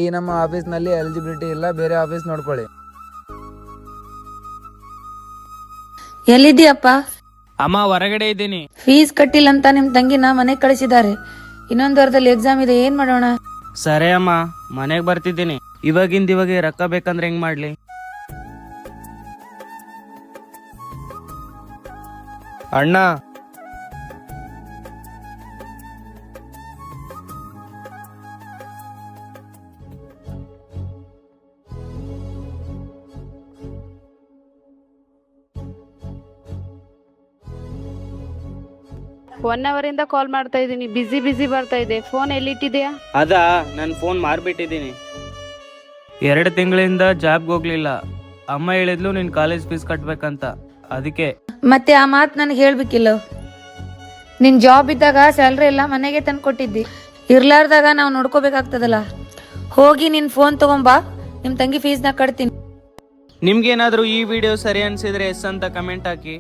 ಈ ನಮ್ಮ ಆಫೀಸ್ನಲ್ಲಿ ಎಲಿಜಿಬಿಲಿಟಿ ಇಲ್ಲ, ಬೇರೆ ಆಫೀಸ್ ನೋಡ್ಕೊಳ್ಳಿ. ಎಲ್ಲಿದ್ದೀಯಪ್ಪ? ಅಮ್ಮ ಹೊರಗಡೆ ಇದ್ದೀನಿ. ಫೀಸ್ ಕಟ್ಟಿಲ್ಲ ಅಂತ ನಿಮ್ ತಂಗಿನ ಮನೆಗೆ ಕಳಿಸಿದ್ದಾರೆ. ಇನ್ನೊಂದು ವಾರದಲ್ಲಿ ಎಕ್ಸಾಮ್ ಇದೆ, ಏನ್ ಮಾಡೋಣ? ಸರಿ ಅಮ್ಮ, ಮನೆಗೆ ಬರ್ತಿದ್ದೀನಿ. ಇವಾಗ ರೊಕ್ಕ ಬೇಕಂದ್ರೆ ಹೆಂಗ್ ಮಾಡ್ಲಿ? ಅಣ್ಣ, ಒನ್ ಅವರ್ ಇಂದ ಕಾಲ್ ಮಾಡ್ತಾ ಇದ್ದೀನಿ, ಬಿಸಿ ಬರ್ತಾ ಇದೆ. ಫೋನ್ ಎಲ್ಲಿಟ್ಟಿದ್ಯಾ? ಅದಾ, ನನ್ನ ಫೋನ್ ಮಾರ್ಬಿಟ್ಟಿದ್ದೀನಿ. 2 ತಿಂಗಳಿಂದ ಜಾಬ್ಗೆ ಹೋಗ್ಲಿಲ್ಲ. ಅಮ್ಮ ಹೇಳಿದ್ಲು ನಿನ್ ಕಾಲೇಜ್ ಫೀಸ್ ಕಟ್ಬೇಕಂತ, ಅದಕ್ಕೆ. ಮತ್ತೆ ಆ ಮಾತು ನನಗೆ ಹೇಳ್ಬೇಕಿಲ್ಲ. ನಿನ್ ಜಾಬ್ ಇದ್ದಾಗ ಸ್ಯಾಲ್ರಿ ಎಲ್ಲ ಮನೆಗೆ ತಂದು ಕೊಟ್ಟಿದ್ದಿ, ಇರ್ಲಾರ್ದಾಗ ನಾವು ನೋಡ್ಕೋಬೇಕಾಗ್ತದಲ್ಲ. ಹೋಗಿ ನಿನ್ ಫೋನ್ ತಗೊಂಬಾ, ನಿಮ್ ತಂಗಿ ಫೀಸ್ನ ಕಟ್ತೀನಿ. ನಿಮ್ಗೇನಾದ್ರೂ ಈ ವಿಡಿಯೋ ಸರಿ ಅನ್ಸಿದ್ರೆ ಎಸ್ ಅಂತ ಕಮೆಂಟ್ ಹಾಕಿ.